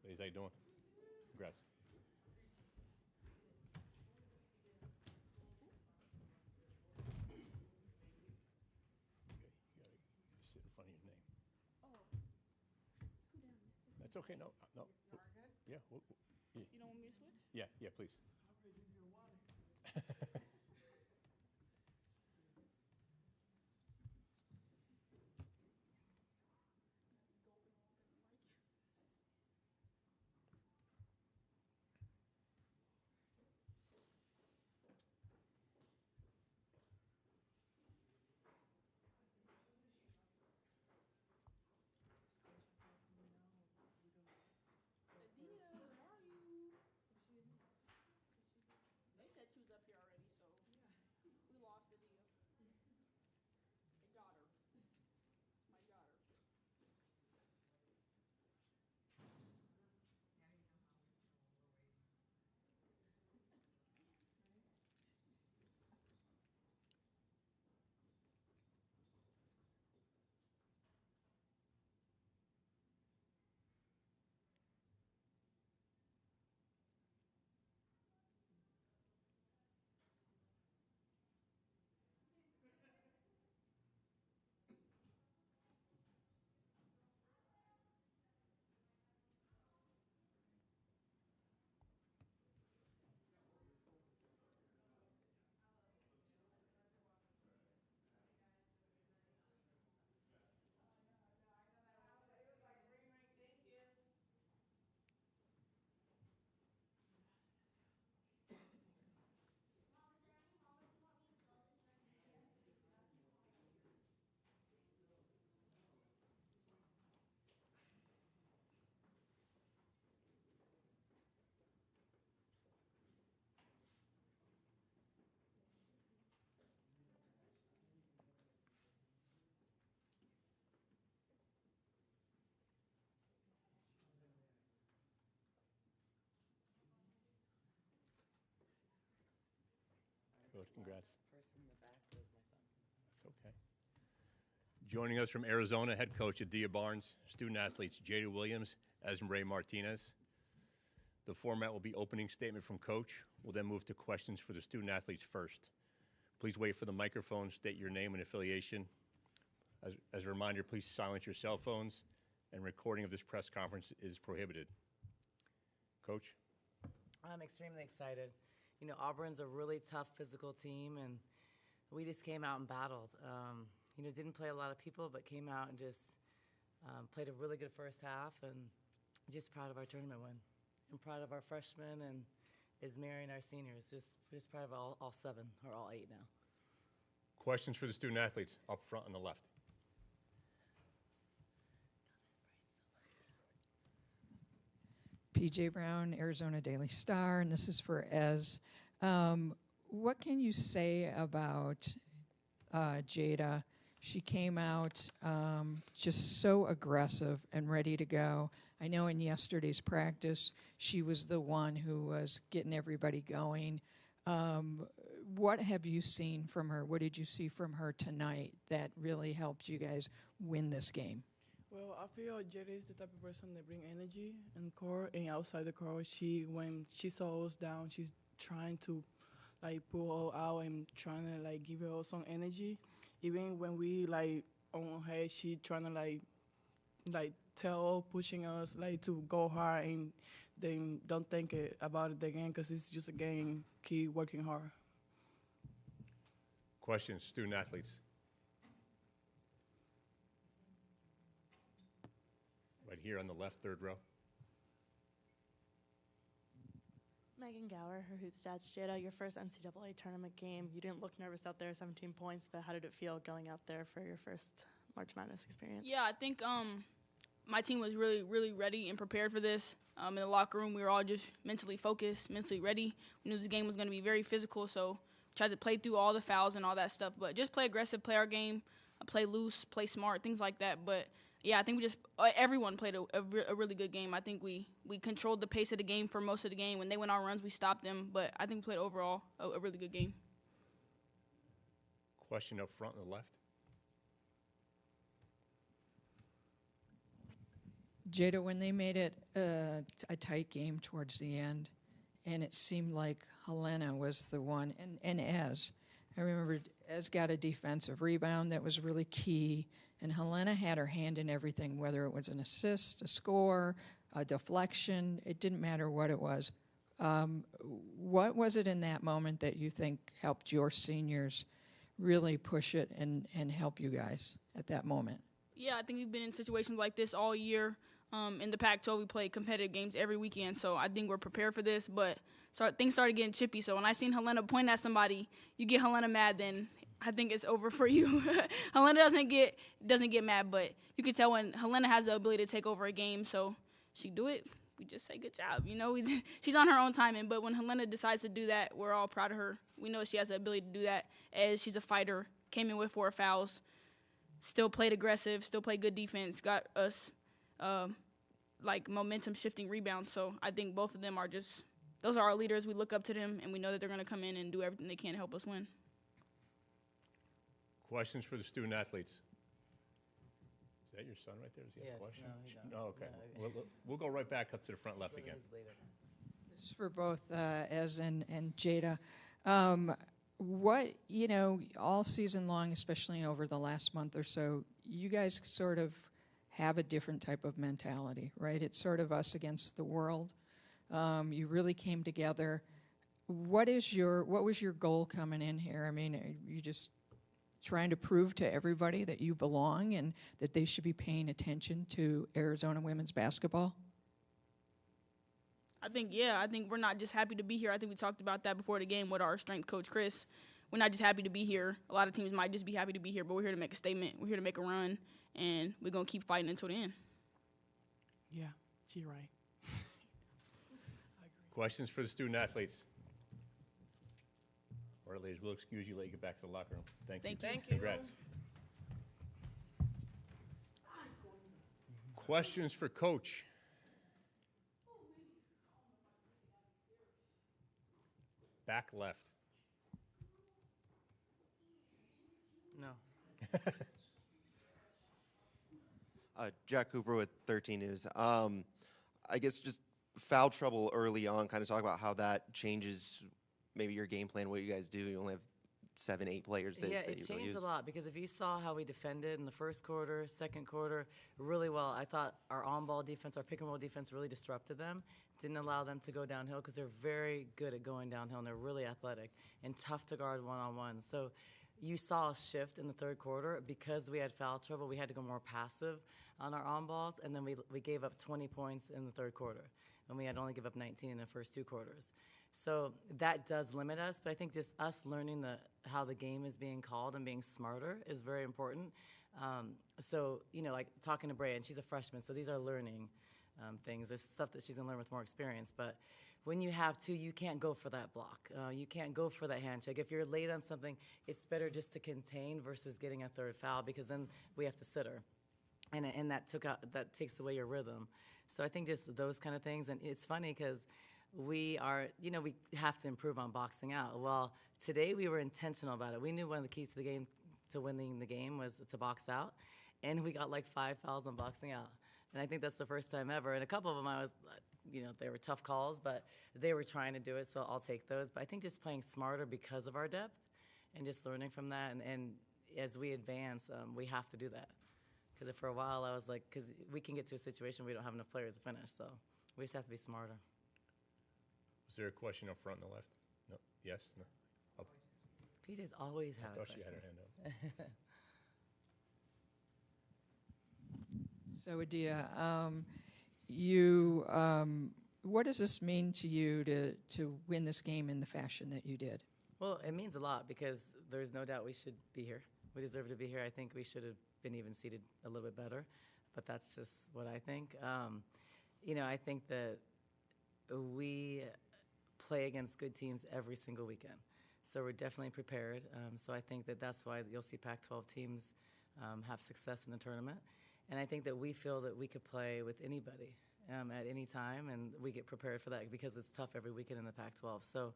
ladies. How you doing? Congrats. Okay, you gotta sit in front of your name. Oh, scoot down, mister. That's okay. No, no. You are good? Yeah. Yeah. You don't want me to switch? Yeah. Yeah. Please. Gulping a little bit of mic. Adia, where are you? They said she was up here already, so we lost Adia. I got her. I got her. Coach, congrats. Person in the back was my son. That's okay. Joining us from Arizona, head coach Adia Barnes, student athletes Jada Williams, Esmray Martinez. The format will be opening statement from coach. We'll then move to questions for the student athletes first. Please wait for the microphone, state your name and affiliation. As a reminder, please silence your cell phones, and recording of this press conference is prohibited. Coach? I'm extremely excited. You know, Auburn's a really tough physical team, and we just came out and battled. You know, didn't play a lot of people, but came out and just played a really good first half, and just proud of our tournament win. And proud of our freshmen and Ismary and our seniors. Just proud of all 7, or all 8 now. Questions for the student athletes up front on the left. PJ Brown, Arizona Daily Star, and this is for Ez. What can you say about Jada? She came out just so aggressive and ready to go. I know in yesterday's practice, she was the one who was getting everybody going. What have you seen from her? What did you see from her tonight that really helped you guys win this game? Well, I feel Jada is the type of person that bring energy in court and outside the court. When she saw us down, she's trying to like pull her out and trying to like give her some energy. Even when we like on her head, she trying to like tell, pushing us like to go hard and then don't think about it again because it's just a game. Keep working hard. Questions, student athletes. Right here on the left, third row. Megan Gower, her hoop stats. Jada, your first NCAA tournament game. You didn't look nervous out there, 17 points, but how did it feel going out there for your first March Madness experience? Yeah, I think my team was really, really ready and prepared for this. In the locker room, we were all just mentally focused, mentally ready. We knew this game was going to be very physical, so we tried to play through all the fouls and all that stuff. But just play aggressive, play our game, play loose, play smart, things like that. But yeah, I think everyone played a really good game. I think we controlled the pace of the game for most of the game. When they went on runs, we stopped them. But I think we played overall a really good game. Question up front on the left. Jada, when they made it a tight game towards the end, and it seemed like Helena was the one, and Ez, I remember Ez got a defensive rebound that was really key, and Helena had her hand in everything, whether it was an assist, a score, a deflection, it didn't matter what it was. What was it in that moment that you think helped your seniors really push it and help you guys at that moment? Yeah, I think we've been in situations like this all year. In the Pac-12, we play competitive games every weekend, so I think we're prepared for this. But things started getting chippy. So when I seen Helena point at somebody, you get Helena mad, then I think it's over for you. Helena doesn't get mad, but you can tell when Helena has the ability to take over a game. So she do it. We just say good job. You know, she's on her own timing. But when Helena decides to do that, we're all proud of her. We know she has the ability to do that, as she's a fighter. Came in with 4 fouls, still played aggressive, still played good defense, got us momentum shifting rebounds. So I think both of them are those are our leaders. We look up to them, and we know that they're going to come in and do everything they can to help us win. Questions for the student athletes? Is that your son right there? Does he have a question? No, he don't. No, okay. No. We'll go right back up to the front left again. This is for both Ez and Jada. All season long, especially over the last month or so, you guys sort of have a different type of mentality, right? It's sort of us against the world. You really came together. What was your goal coming in here? I mean, are you just trying to prove to everybody that you belong and that they should be paying attention to Arizona women's basketball? I think we're not just happy to be here. I think we talked about that before the game with our strength coach, Chris. We're not just happy to be here. A lot of teams might just be happy to be here, but we're here to make a statement. We're here to make a run, and we're going to keep fighting until the end. Yeah, she's right. Questions for the student athletes? All right, ladies, we'll excuse you, let you get back to the locker room. Thank you. Thank you. Congrats. Questions for Coach? Back left. No. Jack Cooper with 13 News. I guess just foul trouble early on, kind of talk about how that changes maybe your game plan, what you guys do. You only have 7, 8 players that, yeah, that it you really changed use. a lot because if you saw how we defended in the first quarter, second quarter, really well. I thought our on-ball defense, our pick-and-roll defense really disrupted them, didn't allow them to go downhill because they're very good at going downhill, and they're really athletic and tough to guard one-on-one. So you saw a shift in the third quarter because we had foul trouble. We had to go more passive on our on-balls, and then we gave up 20 points in the third quarter, and we had only give up 19 in the first 2 quarters. So that does limit us, but I think just us learning how the game is being called and being smarter is very important. So, like talking to Bray, and she's a freshman, so these are learning things. It's stuff that she's going to learn with more experience. But when you have 2, you can't go for that block. You can't go for that handshake. If you're late on something, it's better just to contain versus getting a third foul because then we have to sit her. And that takes away your rhythm. So I think just those kind of things. And it's funny because we have to improve on boxing out. Well, today we were intentional about it. We knew one of the keys to the game, to winning the game, was to box out. And we got like 5 fouls on boxing out. And I think that's the first time ever. And a couple of them they were tough calls, but they were trying to do it, so I'll take those. But I think just playing smarter because of our depth and just learning from that. And as we advance, we have to do that. Because for a while I was like, because we can get to a situation where we don't have enough players to finish, so we just have to be smarter. Was there a question up front on the left? No? Yes? No? Oh, PJ's always had I a thought she question. had her hand up. So, Adia, what does this mean to you to win this game in the fashion that you did? Well, it means a lot because there's no doubt we should be here. We deserve to be here. I think we should have been even seated a little bit better, but that's just what I think. I think that we play against good teams every single weekend, so we're definitely prepared. So I think that's why you'll see Pac-12 teams have success in the tournament. And I think that we feel that we could play with anybody at any time, and we get prepared for that because it's tough every weekend in the Pac-12. So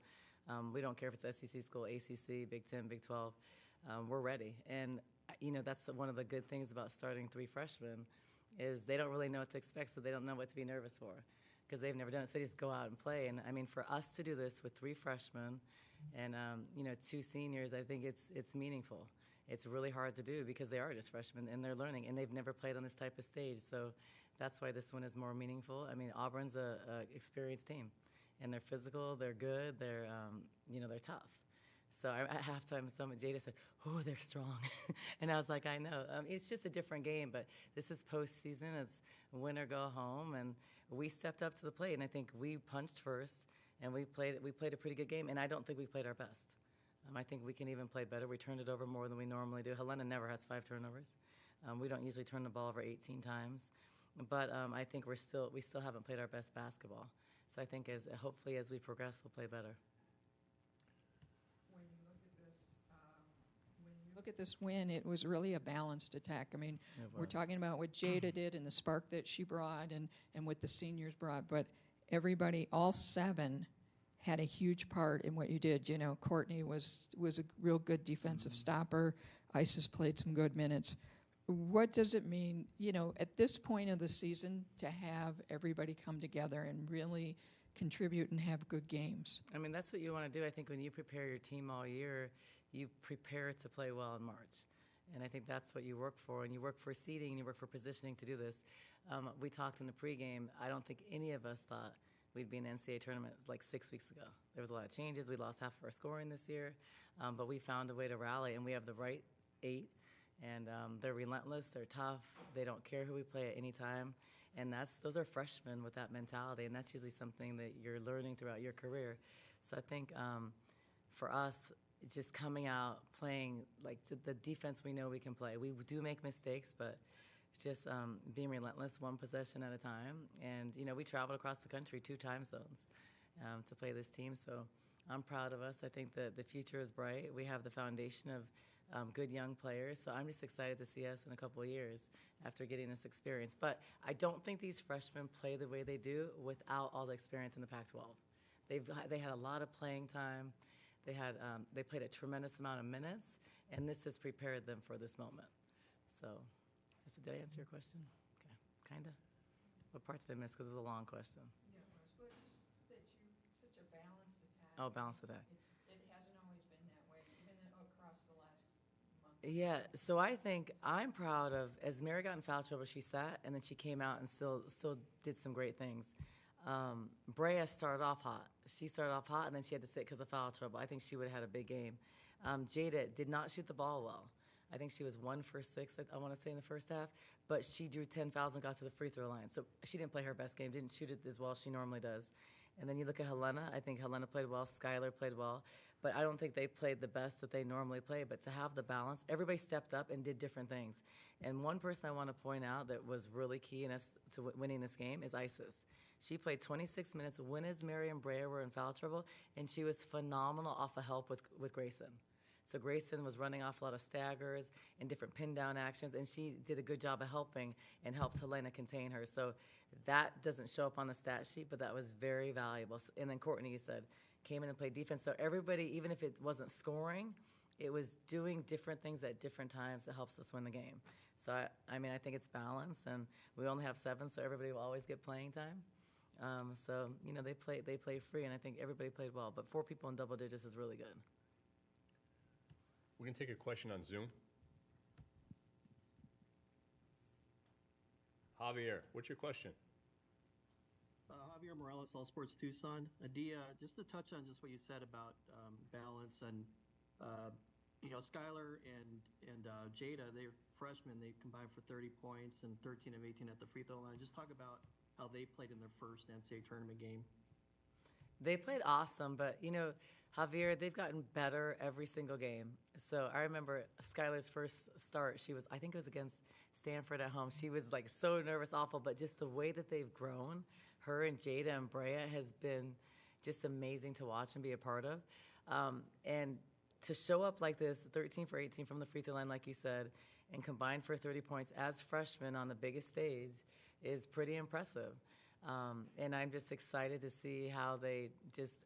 we don't care if it's SEC school, ACC, Big 10, Big 12. We're ready. And, that's one of the good things about starting 3 freshmen is they don't really know what to expect, so they don't know what to be nervous for because they've never done it. So they just go out and play. And, I mean, for us to do this with 3 freshmen and, 2 seniors, I think it's meaningful. It's really hard to do because they are just freshmen and they're learning, and they've never played on this type of stage. So that's why this one is more meaningful. I mean, Auburn's a experienced team, and they're physical, they're good, they're tough. So at halftime, Jada said, "Oh, they're strong," and I was like, "I know." It's just a different game, but this is postseason. It's win or go home, and we stepped up to the plate, and I think we punched first, and we played a pretty good game, and I don't think we played our best. I think we can even play better. We turned it over more than we normally do. Helena never has 5 turnovers. We don't usually turn the ball over 18 times, but I think we still haven't played our best basketball. So I think hopefully as we progress, we'll play better. Look at this win, it was really a balanced attack. I mean, we're talking about what Jada did and the spark that she brought and what the seniors brought, but everybody, all 7, had a huge part in what you did. You know, Courtney was a real good defensive stopper. Isis played some good minutes. What does it mean, at this point of the season to have everybody come together and really contribute and have good games? I mean, that's what you want to do. I think when you prepare your team all year, you prepare to play well in March. And I think that's what you work for. And you work for seeding, and you work for positioning to do this. We talked in the pregame. I don't think any of us thought we'd be in the NCAA tournament like 6 weeks ago. There was a lot of changes. We lost half of our scoring this year. But we found a way to rally, and we have the right 8. And they're relentless. They're tough. They don't care who we play at any time. And those are freshmen with that mentality, and that's usually something that you're learning throughout your career. So I think for us, it's just coming out, playing like the defense we know we can play. We do make mistakes, but just being relentless, 1 possession at a time. And, we traveled across the country 2 time zones to play this team. So I'm proud of us. I think that the future is bright. We have the foundation of good young players. So I'm just excited to see us in a couple of years after getting this experience. But I don't think these freshmen play the way they do without all the experience in the Pac-12. They had a lot of playing time. They played a tremendous amount of minutes, and this has prepared them for this moment. So, did I answer your question? Okay, kind of. What parts did I miss? Because it was a long question. Yeah, it was. But just that such a balanced attack. Oh, balanced attack. It hasn't always been that way, even across the last month. Yeah, so I think I'm proud of, as Mary got in foul trouble, she sat, and then she came out and still did some great things. Brea started off hot. She started off hot, and then she had to sit because of foul trouble. I think she would have had a big game. Jada did not shoot the ball well. I think she was 1 for 6, I want to say, in the first half. But she drew 10 fouls and got to the free throw line. So she didn't play her best game, didn't shoot it as well as she normally does. And then you look at Helena. I think Helena played well. Skylar played well. But I don't think they played the best that they normally play. But to have the balance, everybody stepped up and did different things. And one person I want to point out that was really key in us to winning this game is Isis. She played 26 minutes when as Mary and Brea were in foul trouble, and she was phenomenal off of help with Grayson. So Grayson was running off a lot of staggers and different pin-down actions, and she did a good job of helping and helped Helena contain her. So that doesn't show up on the stat sheet, but that was very valuable. And then Courtney, you said, came in and played defense. So everybody, even if it wasn't scoring, it was doing different things at different times that helps us win the game. So, I think it's balanced, and we only have 7, so everybody will always get playing time. So, they played free, and I think everybody played well. But 4 people in double digits is really good. We're going to take a question on Zoom. Javier, what's your question? Javier Morales, All Sports Tucson. Adia, just to touch on just what you said about balance and, Skylar and Jada, they're freshmen. They combined for 30 points and 13 of 18 at the free throw line. Just talk about how they played in their first NCAA tournament game. They played awesome, but, Javier, they've gotten better every single game. So I remember Skylar's first start, I think it was against Stanford at home. She was, so nervous, awful, but just the way that they've grown, her and Jada and Brea, has been just amazing to watch and be a part of. And to show up like this, 13 for 18 from the free throw line, like you said, and combine for 30 points as freshmen on the biggest stage is pretty impressive. And I'm just excited to see how they're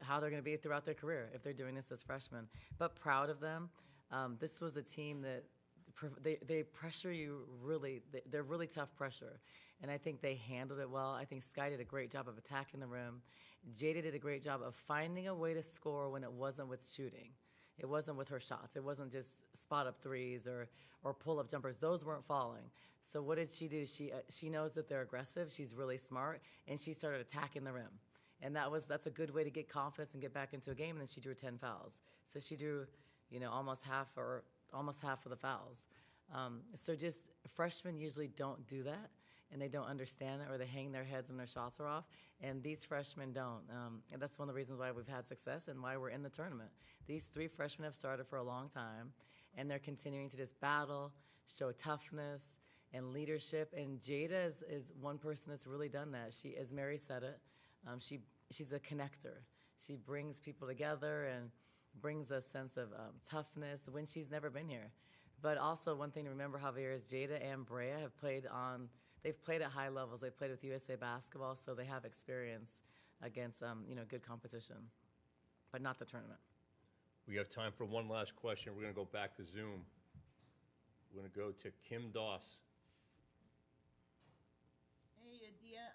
going to be throughout their career if they're doing this as freshmen. But proud of them. This was a team that they pressure you really. They're really tough pressure, and I think they handled it well. I think Sky did a great job of attacking the rim. Jada did a great job of finding a way to score when it wasn't with shooting. It wasn't with her shots. It wasn't just spot up threes or pull up jumpers. Those weren't falling. So what did she do? She knows that they're aggressive. She's really smart, and she started attacking the rim. And that's a good way to get confidence and get back into a game. And then she drew 10 fouls. So she drew, almost half of the fouls. So just freshmen usually don't do that, and they don't understand it, or they hang their heads when their shots are off. And these freshmen don't. And that's one of the reasons why we've had success and why we're in the tournament. These 3 freshmen have started for a long time, and they're continuing to just battle, show toughness and leadership. And Jada is one person that's really done that. She, as Mary said it, she's a connector. She brings people together and brings a sense of toughness when she's never been here. But also one thing to remember, Javier, is Jada and Brea have they've played at high levels. They've played with USA Basketball, so they have experience against good competition, but not the tournament. We have time for one last question. We're going to go back to Zoom. We're going to go to Kim Doss. Hey, Adia.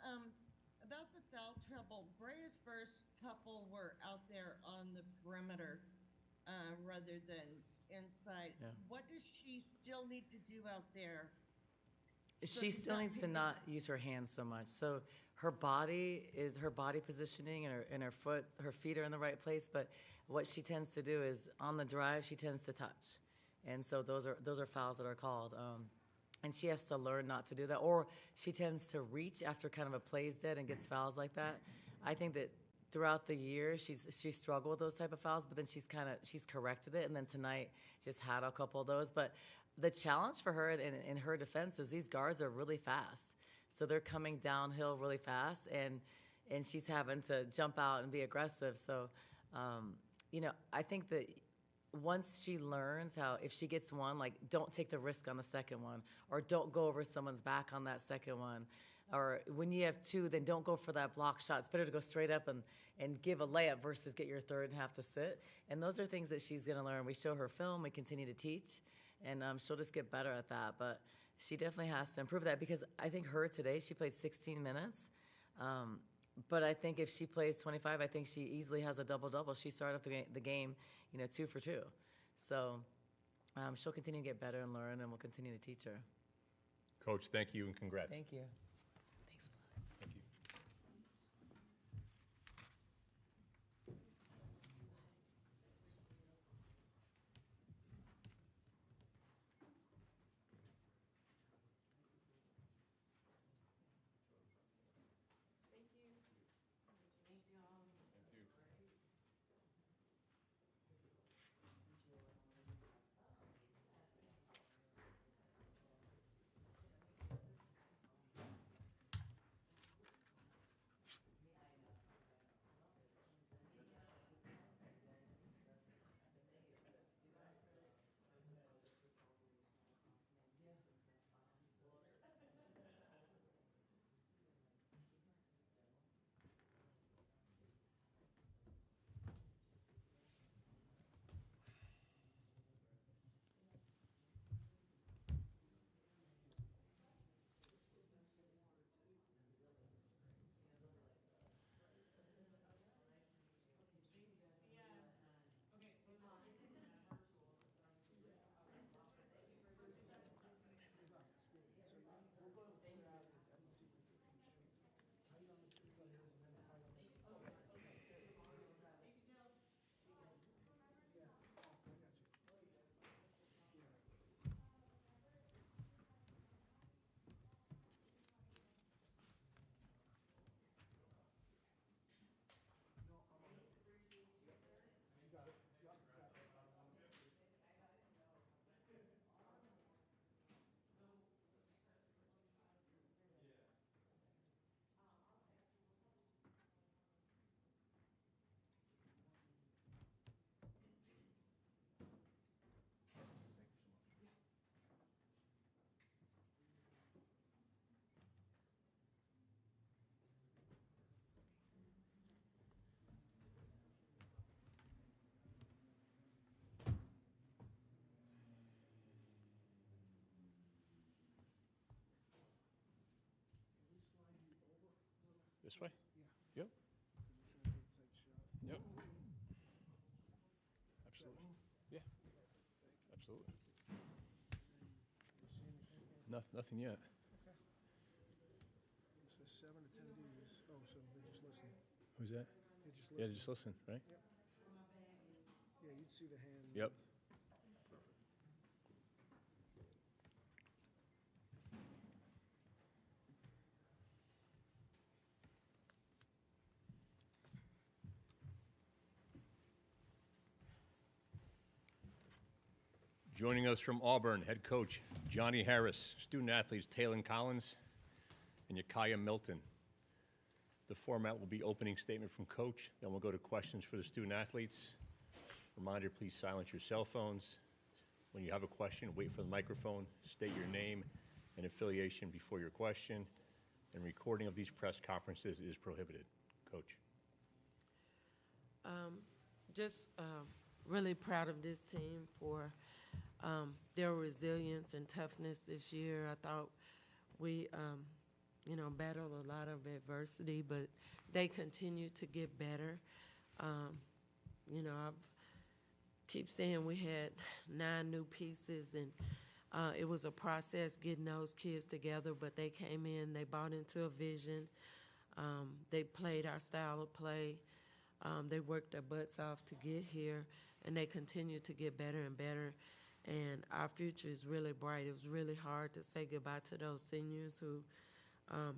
About the foul trouble, Brea's first couple were out there on the perimeter rather than inside. Yeah. What does she still need to do out there? She still needs to not use her hands so much. So her body positioning and her feet are in the right place. But what she tends to do is on the drive, she tends to touch, and so those are fouls that are called. And she has to learn not to do that. Or she tends to reach after kind of a play's dead and gets fouls like that. I think that throughout the year she's struggled with those type of fouls, but then she's corrected it. And then tonight just had a couple of those. But the challenge for her in her defense is these guards are really fast. So they're coming downhill really fast, and she's having to jump out and be aggressive. So, I think that once she learns how, if she gets one, like, don't take the risk on the second one, or don't go over someone's back on that second one. Or when you have 2, then don't go for that block shot. It's better to go straight up and give a layup versus get your third and have to sit. And those are things that she's going to learn. We show her film. We continue to teach. And she'll just get better at that. But she definitely has to improve that, because I think today, she played 16 minutes. But I think if she plays 25, I think she easily has a double-double. She started off the game, 2 for 2. So she'll continue to get better and learn, and we'll continue to teach her. Coach, thank you and congrats. Thank you. Thank you. This way? Yep. Yep. Absolutely. Yeah. Absolutely. Nothing yet. So 7 attendees. Oh, so they just listen. Who's that? They just listen. Yeah, just listen, right? Yep. Yeah, you'd see the hand. Yep. Perfect. Joining us from Auburn, head coach Johnny Harris, student athletes Taylon Collins and Yakaya Milton. The format will be opening statement from coach, then we'll go to questions for the student athletes. Reminder, please silence your cell phones. When you have a question, wait for the microphone, state your name and affiliation before your question, and recording of these press conferences is prohibited. Coach. Just really proud of this team for their resilience and toughness this year. I thought we, battled a lot of adversity, but they continue to get better. I keep saying we had 9 new pieces, and it was a process getting those kids together, but they came in, they bought into a vision. They played our style of play. They worked their butts off to get here, and they continue to get better and better. And our future is really bright. It was really hard to say goodbye to those seniors who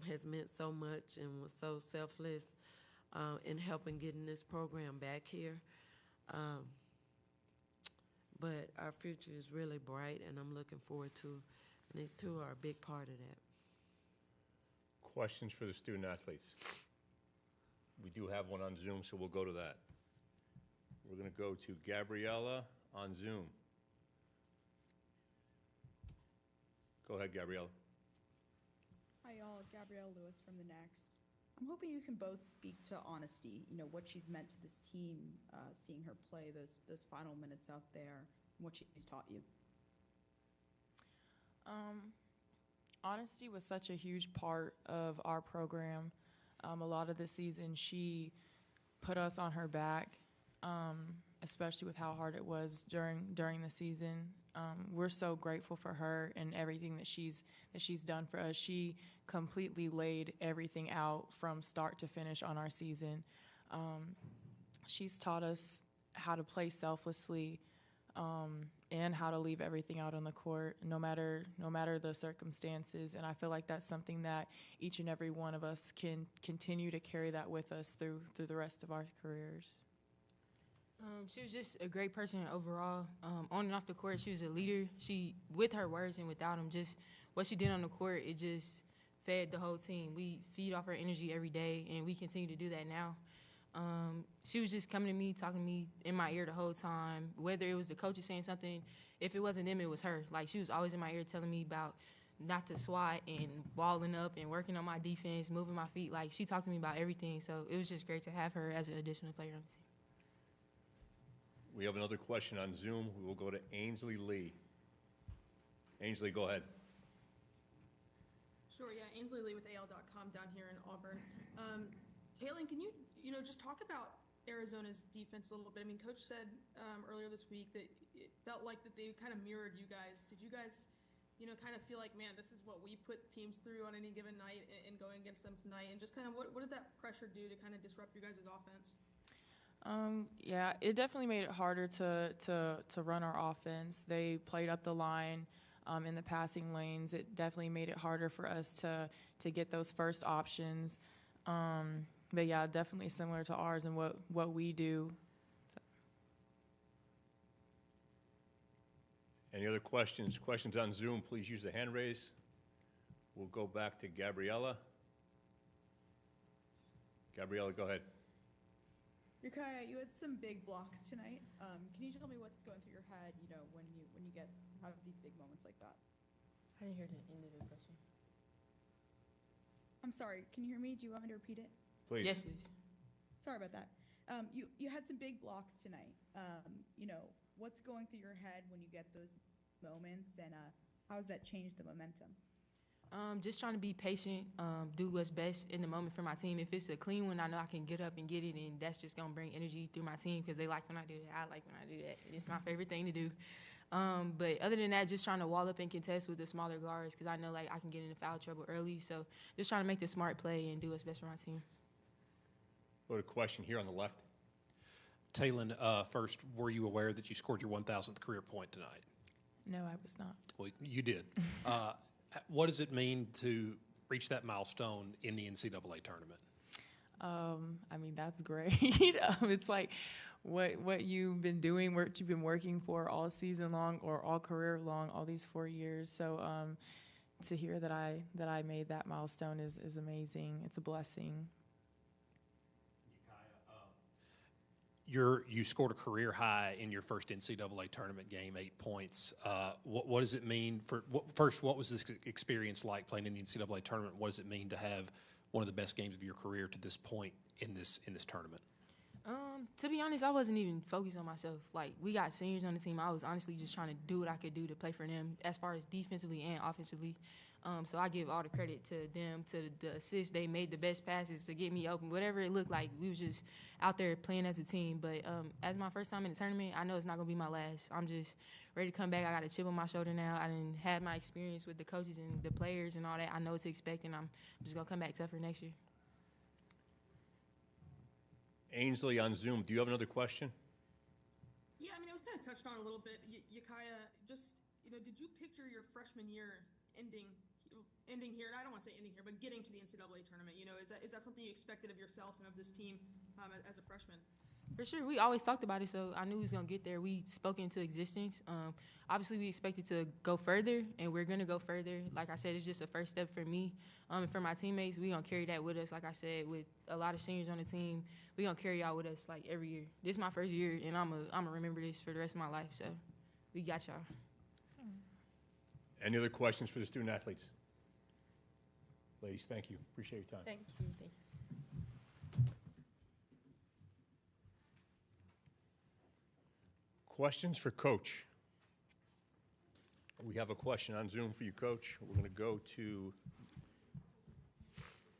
has meant so much and was so selfless in helping getting this program back here. But our future is really bright, and I'm looking forward to, and these two are a big part of that. Questions for the student athletes? We do have one on Zoom, so we'll go to that. We're going to go to Gabriella on Zoom. Go ahead, Gabriella. Hi, y'all. Gabrielle Lewis from The Next. I'm hoping you can both speak to honesty, what she's meant to this team, seeing her play those final minutes out there, and what she's taught you. Honesty was such a huge part of our program. A lot of the season, she put us on her back, especially with how hard it was during the season. We're so grateful for her and everything that she's done for us. She completely laid everything out from start to finish on our season. She's taught us how to play selflessly and how to leave everything out on the court, no matter the circumstances. And I feel like that's something that each and every one of us can continue to carry that with us through the rest of our careers. She was just a great person overall. On and off the court, she was a leader. She, with her words and without them, just what she did on the court, it just fed the whole team. We feed off her energy every day, and we continue to do that now. She was just coming to me, talking to me in my ear the whole time, whether it was the coaches saying something. If it wasn't them, it was her. Like, she was always in my ear telling me about not to swat and balling up and working on my defense, moving my feet. Like, she talked to me about everything, so it was just great to have her as an additional player on the team. We have another question on Zoom. We will go to Ainsley Lee. Ainsley, go ahead. Sure, yeah, Ainsley Lee with AL.com down here in Auburn. Taylon, can you just talk about Arizona's defense a little bit? I mean, Coach said earlier this week that it felt like that they kind of mirrored you guys. Did you guys, kind of feel like, man, this is what we put teams through on any given night and going against them tonight? And just kind of what did that pressure do to kind of disrupt your guys' offense? Yeah, it definitely made it harder to run our offense. They played up the line in the passing lanes. It definitely made it harder for us to get those first options. But yeah, definitely similar to ours and what we do. Any other questions? Questions on Zoom, please use the hand raise. We'll go back to Gabriella. Gabriella, go ahead. Yakaya, you had some big blocks tonight. Can you tell me what's going through your head, when you have these big moments like that? I didn't hear the end of the question. I'm sorry. Can you hear me? Do you want me to repeat it? Please. Yes, please. Sorry about that. You had some big blocks tonight. What's going through your head when you get those moments, and how has that changed the momentum? Just trying to be patient, do what's best in the moment for my team. If it's a clean one, I know I can get up and get it, and that's just going to bring energy through my team because they like when I do that. I like when I do that. It's my favorite thing to do. But other than that, just trying to wall up and contest with the smaller guards because I know like I can get into foul trouble early. So just trying to make the smart play and do what's best for my team. Go to question here on the left. Taylon, first, were you aware that you scored your 1,000th career point tonight? No, I was not. Well, you did. What does it mean to reach that milestone in the NCAA tournament? I mean, that's great. It's like what you've been doing, what you've been working for all season long or all career long, all these 4 years. So to hear that I made that milestone is amazing. It's a blessing. You scored a career high in your first NCAA tournament game, 8 points. What does it mean first, what was this experience like playing in the NCAA tournament? What does it mean to have one of the best games of your career to this point in this tournament? To be honest, I wasn't even focused on myself. Like, we got seniors on the team. I was honestly just trying to do what I could do to play for them as far as defensively and offensively. So I give all the credit to them, to the assists. They made the best passes to get me open. Whatever it looked like, we was just out there playing as a team. But as my first time in the tournament, I know it's not going to be my last. I'm just ready to come back. I got a chip on my shoulder now. I didn't have my experience with the coaches and the players and all that. I know what to expect, and I'm just going to come back tougher next year. Ainsley on Zoom, do you have another question? Yeah, I mean, it was kind of touched on a little bit. Yakaya, just, did you picture your freshman year ending here, and I don't want to say ending here, but getting to the NCAA tournament? Is that something you expected of yourself and of this team as a freshman? For sure. We always talked about it, so I knew we was going to get there. We spoke into existence. Obviously, we expected to go further, and we're going to go further. Like I said, it's just a first step for me and for my teammates. We're going to carry that with us, like I said, with a lot of seniors on the team. We're going to carry y'all with us, like, every year. This is my first year, and I'm going to remember this for the rest of my life, so we got y'all. Any other questions for the student athletes? Ladies, thank you. Appreciate your time. Thank you. Thank you. Questions for Coach? We have a question on Zoom for you, Coach. We're going to go to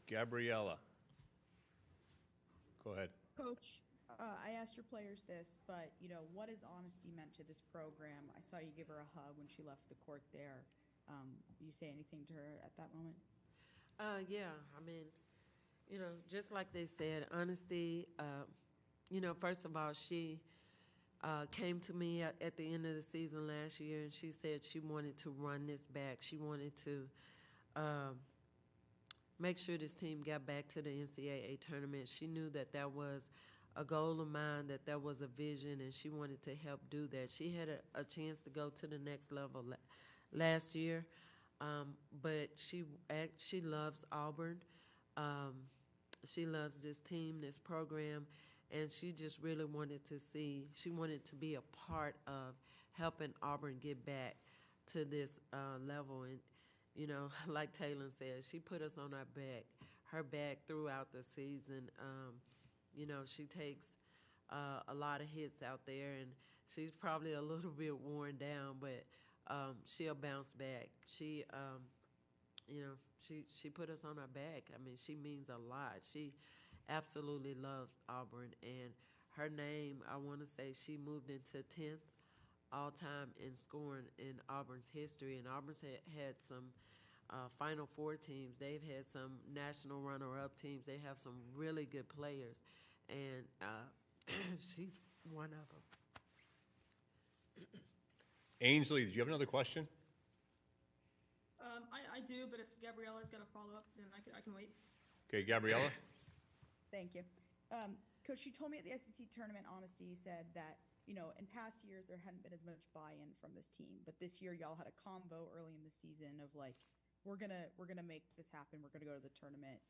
Gabriella. Go ahead. Coach, I asked your players this, but, what has honesty meant to this program? I saw you give her a hug when she left the court there. You say anything to her at that moment? Yeah, I mean, just like they said, honesty, first of all, she came to me at the end of the season last year, and she said she wanted to run this back. She wanted to make sure this team got back to the NCAA tournament. She knew that was a goal of mine, that was a vision, and she wanted to help do that. She had a chance to go to the next level last year, but she loves Auburn. She loves this team, this program, and she just really wanted to be a part of helping Auburn get back to this level. And, like Taylon said, she put us on her back throughout the season. She takes a lot of hits out there, and she's probably a little bit worn down, but she'll bounce back. She put us on her back. I mean, she means a lot. She absolutely loves Auburn, and her name, I want to say she moved into 10th all-time in scoring in Auburn's history, and Auburn's had some Final Four teams. They've had some national runner-up teams. They have some really good players, and she's one of them. Ainsley, did you have another question? I do, but if Gabriella's got a follow-up, then I can wait. Okay, Gabriella. Thank you. Coach, you told me at the SEC tournament, honesty, said that, in past years there hadn't been as much buy-in from this team, but this year y'all had a combo early in the season of like, we're gonna make this happen. We're gonna go to the tournament.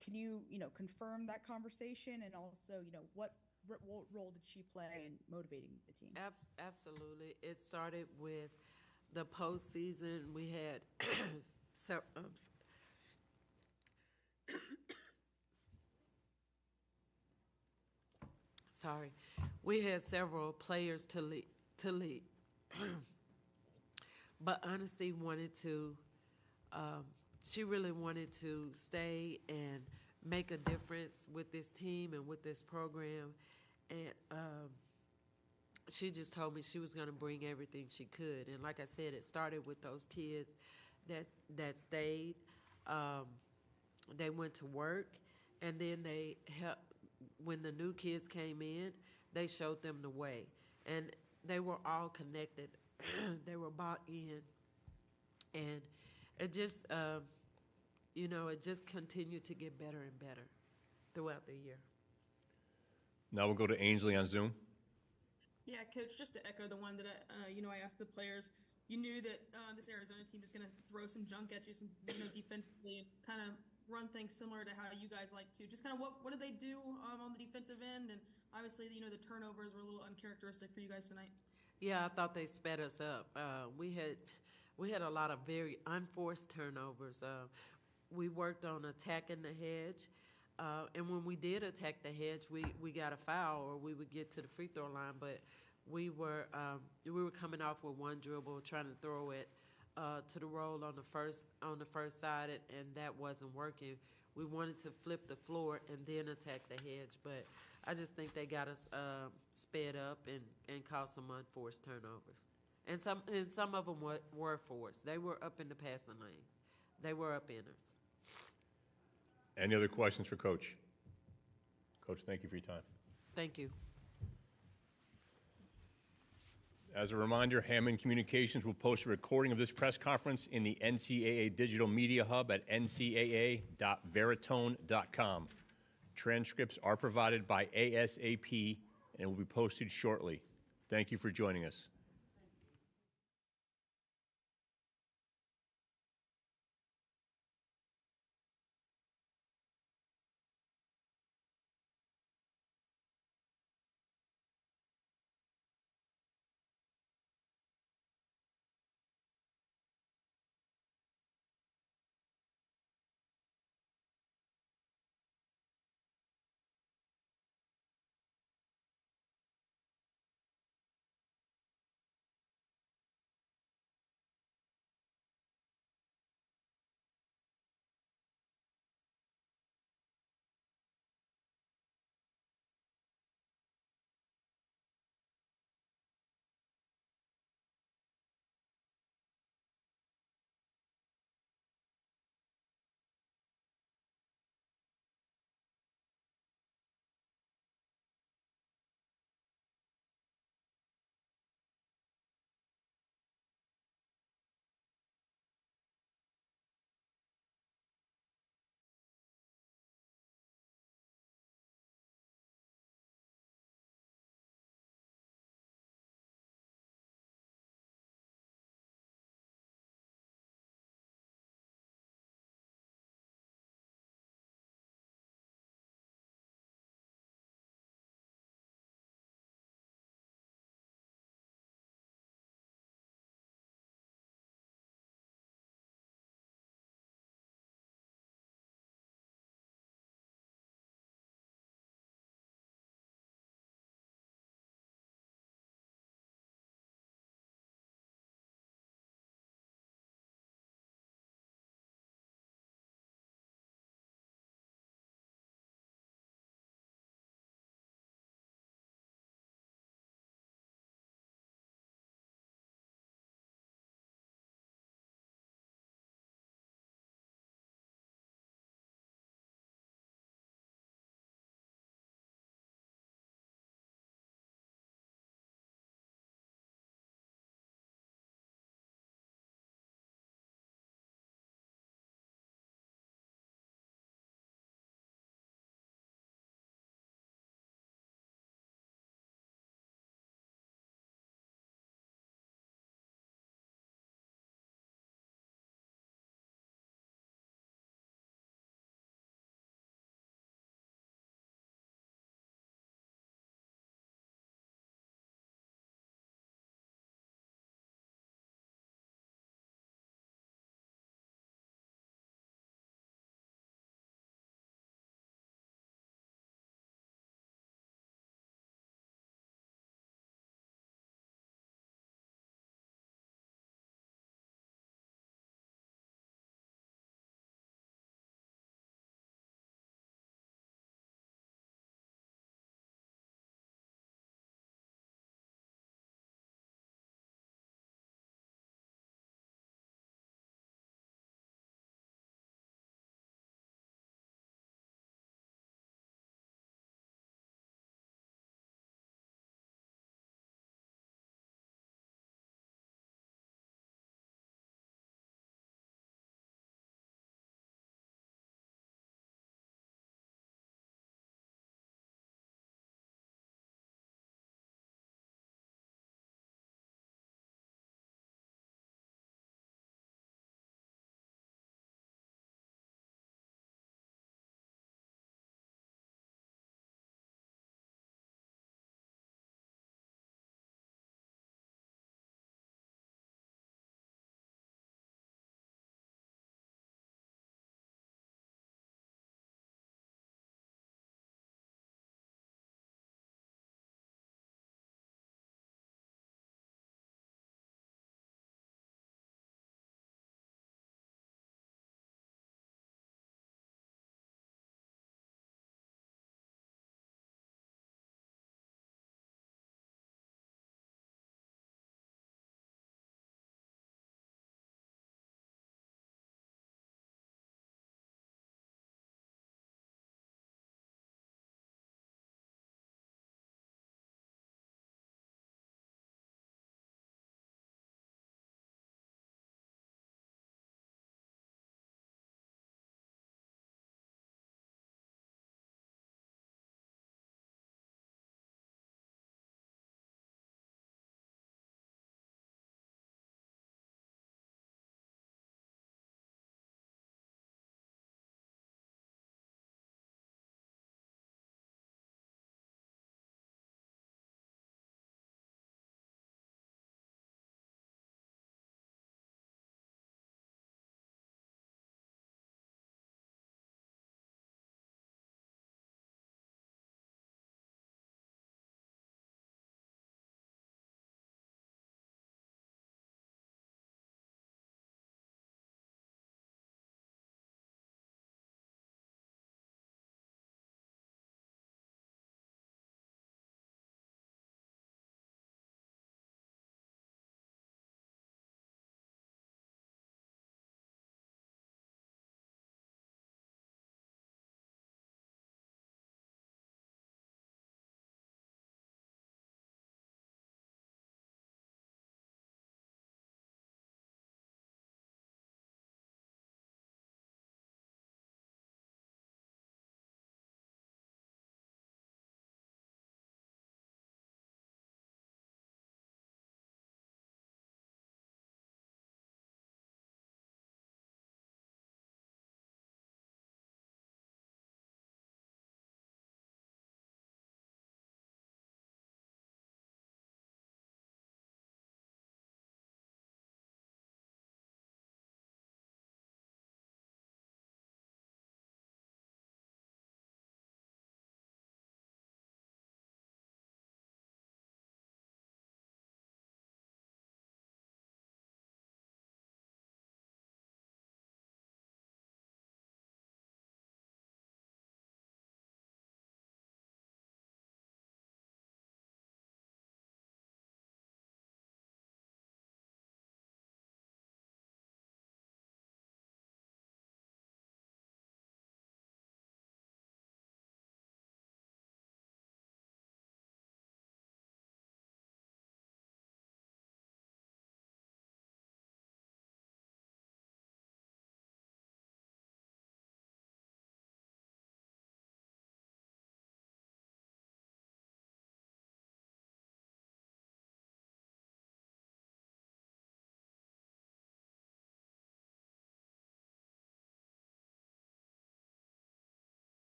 Can you, confirm that conversation, and also, what role did she play in motivating the team? Absolutely. It started with the postseason. We had we had several players to lead. But Honesty wanted to she really wanted to stay and make a difference with this team and with this program. And she just told me she was going to bring everything she could. And like I said, it started with those kids that stayed. They went to work, and then they helped. When the new kids came in, they showed them the way. And they were all connected. They were bought in. And it just, it just continued to get better and better throughout the year. Now we'll go to Ainsley on Zoom. Yeah, Coach, just to echo the one that I asked the players, you knew that this Arizona team was going to throw some junk at you, some defensively, and kind of run things similar to how you guys like to. Just kind of what did they do on the defensive end? And obviously, the turnovers were a little uncharacteristic for you guys tonight. Yeah, I thought they sped us up. We had a lot of very unforced turnovers. We worked on attacking the hedge. And when we did attack the hedge, we got a foul or we would get to the free throw line. But we were coming off with one dribble, trying to throw it to the roll on the first side, and that wasn't working. We wanted to flip the floor and then attack the hedge, but I just think they got us sped up and caused some unforced turnovers. And some of them were forced. They were up in the passing lane. They were up in us. Any other questions for Coach? Coach, thank you for your time. Thank you. As a reminder, Hammond Communications will post a recording of this press conference in the NCAA Digital Media Hub at ncaa.veritone.com. Transcripts are provided by ASAP and will be posted shortly. Thank you for joining us.